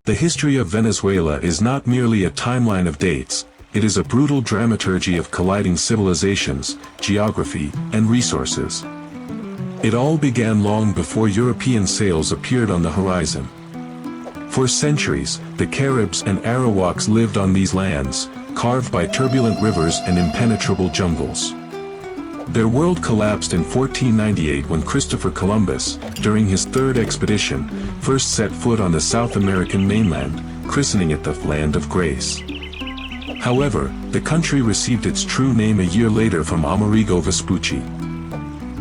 The history of Venezuela is not merely a timeline of dates, it is a brutal dramaturgy of colliding civilizations, geography, and resources. It all began long before European sails appeared on the horizon. For centuries, the Caribs and Arawaks lived on these lands, carved by turbulent rivers and impenetrable jungles. Their world collapsed in 1498 when Christopher Columbus, during his third expedition, first set foot on the South American mainland, christening it the Land of Grace. However, the country received its true name a year later from Amerigo Vespucci.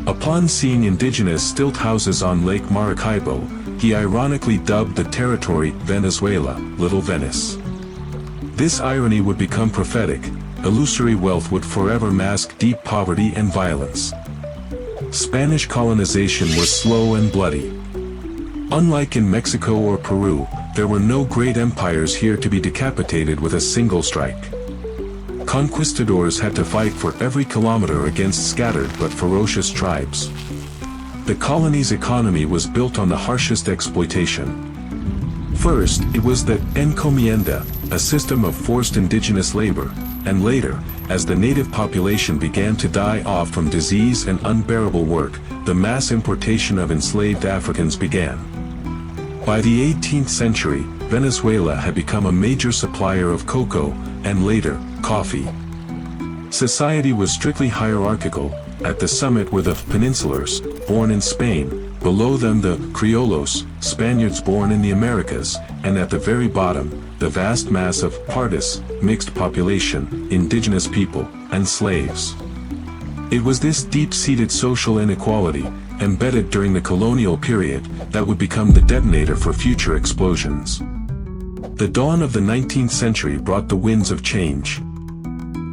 Upon seeing indigenous stilt houses on Lake Maracaibo, he ironically dubbed the territory Venezuela, Little Venice. This irony would become prophetic. Illusory wealth would forever mask deep poverty and violence. Spanish colonization was slow and bloody. Unlike in Mexico or Peru, there were no great empires here to be decapitated with a single strike. Conquistadors had to fight for every kilometer against scattered but ferocious tribes. The colony's economy was built on the harshest exploitation. First, it was the encomienda, a system of forced indigenous labor, and later, as the native population began to die off from disease and unbearable work, the mass importation of enslaved Africans began. By the 18th century, Venezuela had become a major supplier of cocoa, and later, coffee. Society was strictly hierarchical. At the summit were the peninsulars, born in Spain, below them the criollos, Spaniards born in the Americas, and at the very bottom, the vast mass of partis, mixed population, indigenous people, and slaves. It was this deep-seated social inequality, embedded during the colonial period, that would become the detonator for future explosions. The dawn of the 19th century brought the winds of change.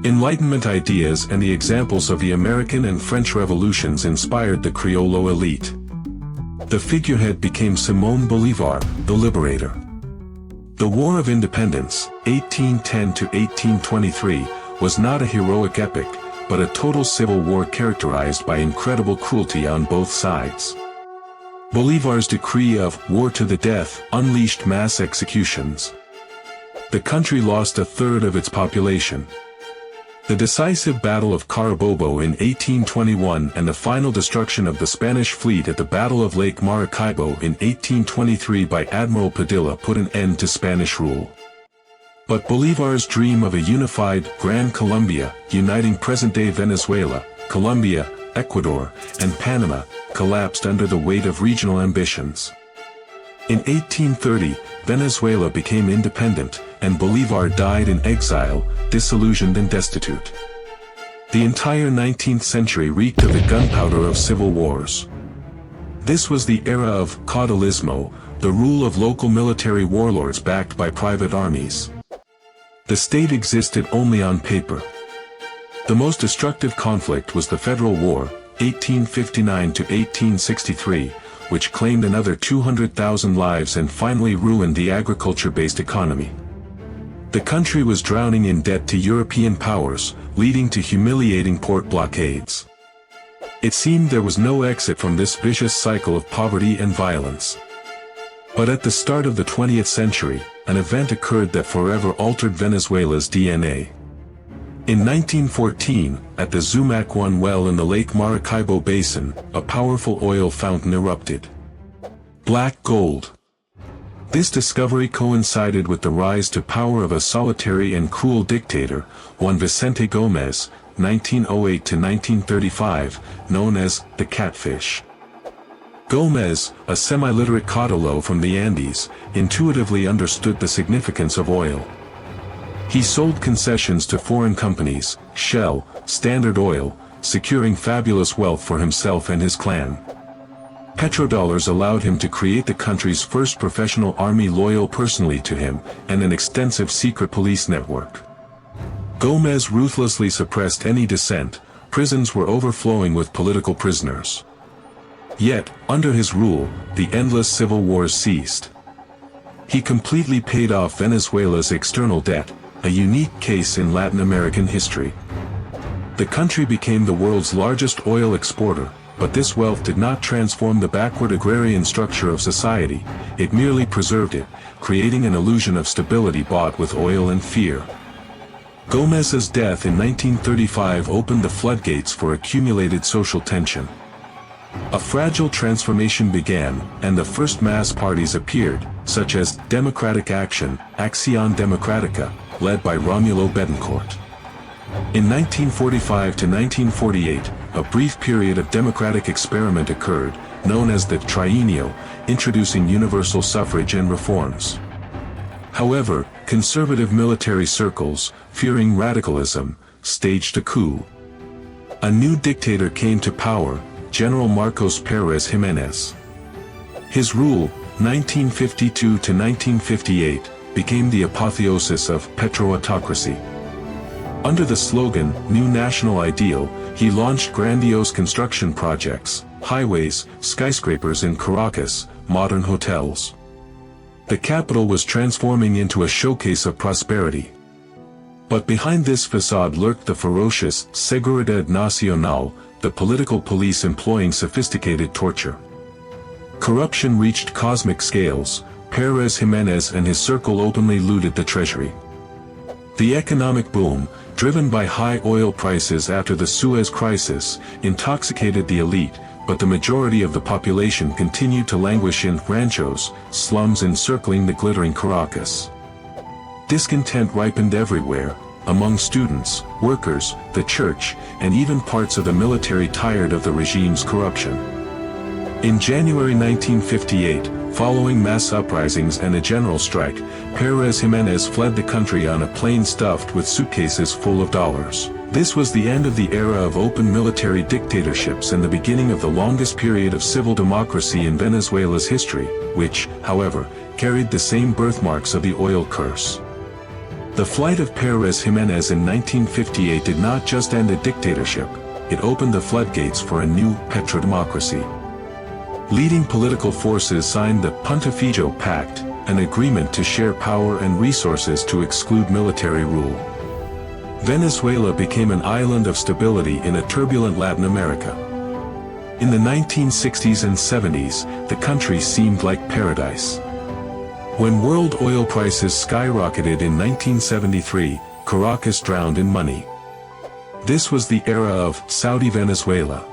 Enlightenment ideas and the examples of the American and French revolutions inspired the Criollo elite. The figurehead became Simón Bolívar, the liberator. The War of Independence, 1810 to 1823, was not a heroic epic, but a total civil war characterized by incredible cruelty on both sides. Bolívar's decree of war to the death unleashed mass executions. The country lost a third of its population. The decisive Battle of Carabobo in 1821 and the final destruction of the Spanish fleet at the Battle of Lake Maracaibo in 1823 by Admiral Padilla put an end to Spanish rule. But Bolívar's dream of a unified Gran Colombia, uniting present-day Venezuela, Colombia, Ecuador, and Panama, collapsed under the weight of regional ambitions. In 1830, Venezuela became independent, and Bolívar died in exile, disillusioned and destitute. The entire 19th century reeked of the gunpowder of civil wars. This was the era of caudillismo, the rule of local military warlords backed by private armies. The state existed only on paper. The most destructive conflict was the Federal War, 1859 to 1863, which claimed another 200,000 lives and finally ruined the agriculture-based economy. The country was drowning in debt to European powers, leading to humiliating port blockades. It seemed there was no exit from this vicious cycle of poverty and violence. But at the start of the 20th century, an event occurred that forever altered Venezuela's DNA. In 1914, at the Zumac 1 well in the Lake Maracaibo Basin, a powerful oil fountain erupted. Black gold. This discovery coincided with the rise to power of a solitary and cruel dictator, one Vicente Gómez, 1908 to 1935, known as the Catfish. Gómez, a semi-literate caudillo from the Andes, intuitively understood the significance of oil. He sold concessions to foreign companies, Shell, Standard Oil, securing fabulous wealth for himself and his clan. Petrodollars allowed him to create the country's first professional army loyal personally to him, and an extensive secret police network. Gómez ruthlessly suppressed any dissent. Prisons were overflowing with political prisoners. Yet, under his rule, the endless civil wars ceased. He completely paid off Venezuela's external debt, a unique case in Latin American history. The country became the world's largest oil exporter, but this wealth did not transform the backward agrarian structure of society, it merely preserved it, creating an illusion of stability bought with oil and fear. Gómez's death in 1935 opened the floodgates for accumulated social tension. A fragile transformation began, and the first mass parties appeared, such as Democratic Action, Acción Democrática, led by Rómulo Betancourt. In 1945 to 1948, a brief period of democratic experiment occurred, known as the Trienio, introducing universal suffrage and reforms. However, conservative military circles, fearing radicalism, staged a coup. A new dictator came to power, General Marcos Pérez Jiménez. His rule, 1952 to 1958, became the apotheosis of petro-autocracy. Under the slogan, New National Ideal, he launched grandiose construction projects, highways, skyscrapers in Caracas, modern hotels. The capital was transforming into a showcase of prosperity. But behind this facade lurked the ferocious Seguridad Nacional, the political police employing sophisticated torture. Corruption reached cosmic scales. Pérez Jiménez and his circle openly looted the treasury. The economic boom, driven by high oil prices after the Suez Crisis, intoxicated the elite, but the majority of the population continued to languish in ranchos, slums encircling the glittering Caracas. Discontent ripened everywhere, among students, workers, the church, and even parts of the military tired of the regime's corruption. In January 1958, following mass uprisings and a general strike, Pérez Jiménez fled the country on a plane stuffed with suitcases full of dollars. This was the end of the era of open military dictatorships and the beginning of the longest period of civil democracy in Venezuela's history, which, however, carried the same birthmarks of the oil curse. The flight of Pérez Jiménez in 1958 did not just end a dictatorship, it opened the floodgates for a new petrodemocracy. Leading political forces signed the Pontificio Pact, an agreement to share power and resources to exclude military rule. Venezuela became an island of stability in a turbulent Latin America. In the 1960s and 70s, the country seemed like paradise. When world oil prices skyrocketed in 1973, Caracas drowned in money. This was the era of Saudi Venezuela.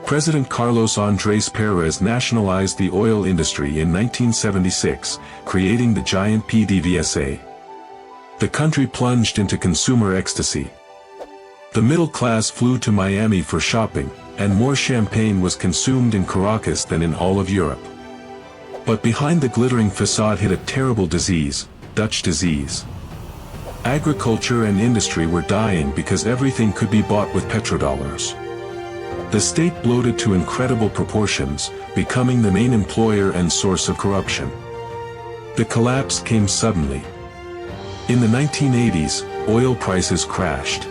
President Carlos Andrés Pérez nationalized the oil industry in 1976, creating the giant PDVSA. The country plunged into consumer ecstasy. The middle class flew to Miami for shopping, and more champagne was consumed in Caracas than in all of Europe. But behind the glittering facade hid a terrible disease, Dutch disease. Agriculture and industry were dying because everything could be bought with petrodollars. The state bloated to incredible proportions, becoming the main employer and source of corruption. The collapse came suddenly. In the 1980s, oil prices crashed.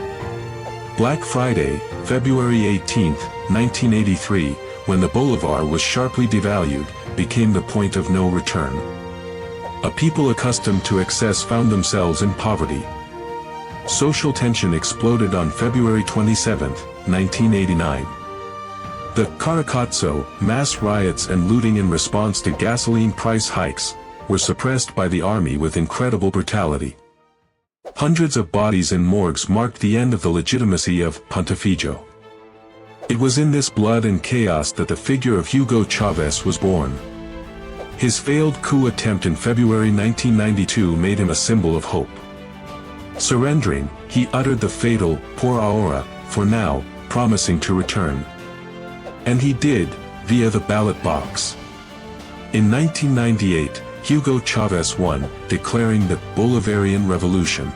Black Friday, February 18, 1983, when the bolivar was sharply devalued, became the point of no return. A people accustomed to excess found themselves in poverty. Social tension exploded on February 27, 1989. The Caracazo, mass riots and looting in response to gasoline price hikes, were suppressed by the army with incredible brutality. Hundreds of bodies in morgues marked the end of the legitimacy of Pontificio. It was in this blood and chaos that the figure of Hugo Chavez was born. His failed coup attempt in February 1992 made him a symbol of hope. Surrendering, he uttered the fatal, por ahora, for now, promising to return. And he did, via the ballot box. In 1998, Hugo Chavez won, declaring the Bolivarian Revolution.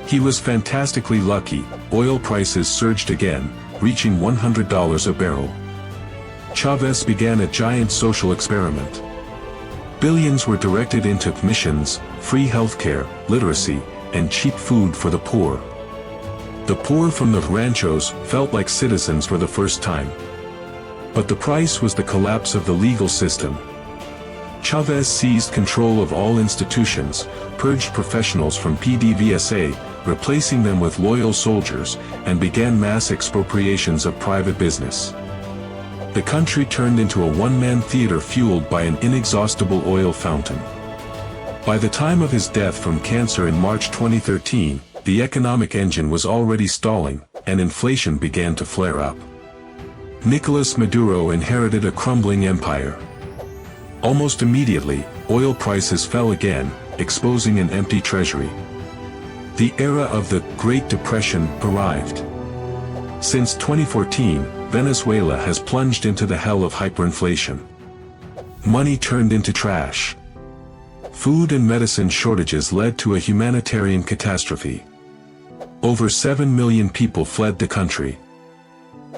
He was fantastically lucky. Oil prices surged again, reaching $100 a barrel. Chavez began a giant social experiment. Billions were directed into missions, free healthcare, literacy, and cheap food for the poor. The poor from the ranchos felt like citizens for the first time. But the price was the collapse of the legal system. Chavez seized control of all institutions, purged professionals from PDVSA, replacing them with loyal soldiers, and began mass expropriations of private business. The country turned into a one-man theater fueled by an inexhaustible oil fountain. By the time of his death from cancer in March 2013, the economic engine was already stalling, and inflation began to flare up. Nicolás Maduro inherited a crumbling empire. Almost immediately, oil prices fell again, exposing an empty treasury. The era of the Great Depression arrived. Since 2014, Venezuela has plunged into the hell of hyperinflation. Money turned into trash. Food and medicine shortages led to a humanitarian catastrophe. Over 7 million people fled the country.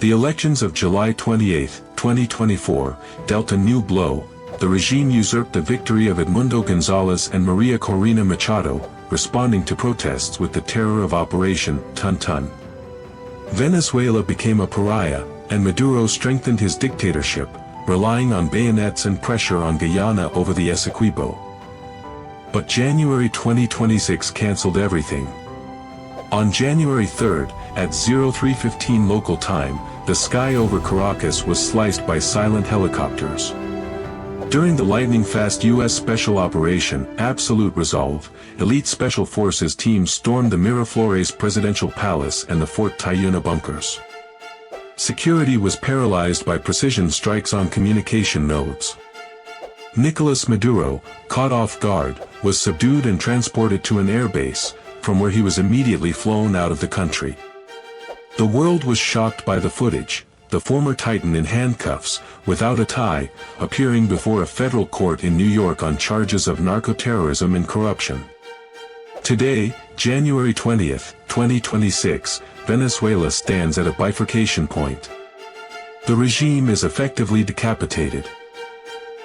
The elections of July 28, 2024, dealt a new blow. The regime usurped the victory of Edmundo González and María Corina Machado, responding to protests with the terror of Operation Tun-Tun. Venezuela became a pariah, and Maduro strengthened his dictatorship, relying on bayonets and pressure on Guyana over the Essequibo. But January 2026 cancelled everything. On January 3, at 03:15 local time, the sky over Caracas was sliced by silent helicopters. During the lightning-fast U.S. Special Operation Absolute Resolve, elite Special Forces teams stormed the Miraflores Presidential Palace and the Fort Tayuna bunkers. Security was paralyzed by precision strikes on communication nodes. Nicolás Maduro, caught off guard, was subdued and transported to an airbase, from where he was immediately flown out of the country. The world was shocked by the footage. The former titan in handcuffs, without a tie, appearing before a federal court in New York on charges of narco-terrorism and corruption. Today, January 20, 2026, Venezuela stands at a bifurcation point. The regime is effectively decapitated.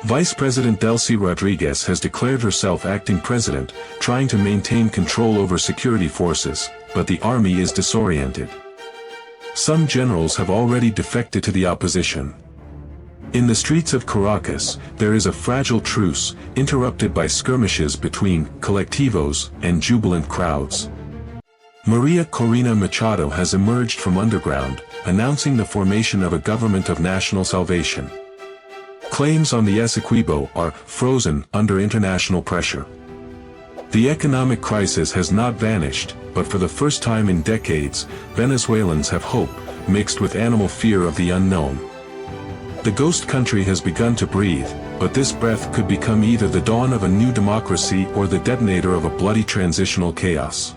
Vice President Delcy Rodriguez has declared herself acting president, trying to maintain control over security forces, but the army is disoriented. Some generals have already defected to the opposition. In the streets of Caracas, there is a fragile truce, interrupted by skirmishes between colectivos and jubilant crowds. María Corina Machado has emerged from underground, announcing the formation of a government of national salvation. Claims on the Essequibo are frozen under international pressure. The economic crisis has not vanished, but for the first time in decades, Venezuelans have hope, mixed with animal fear of the unknown. The ghost country has begun to breathe, but this breath could become either the dawn of a new democracy or the detonator of a bloody transitional chaos.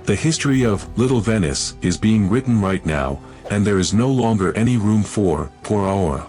The history of Little Venice is being written right now, and there is no longer any room for por ahora.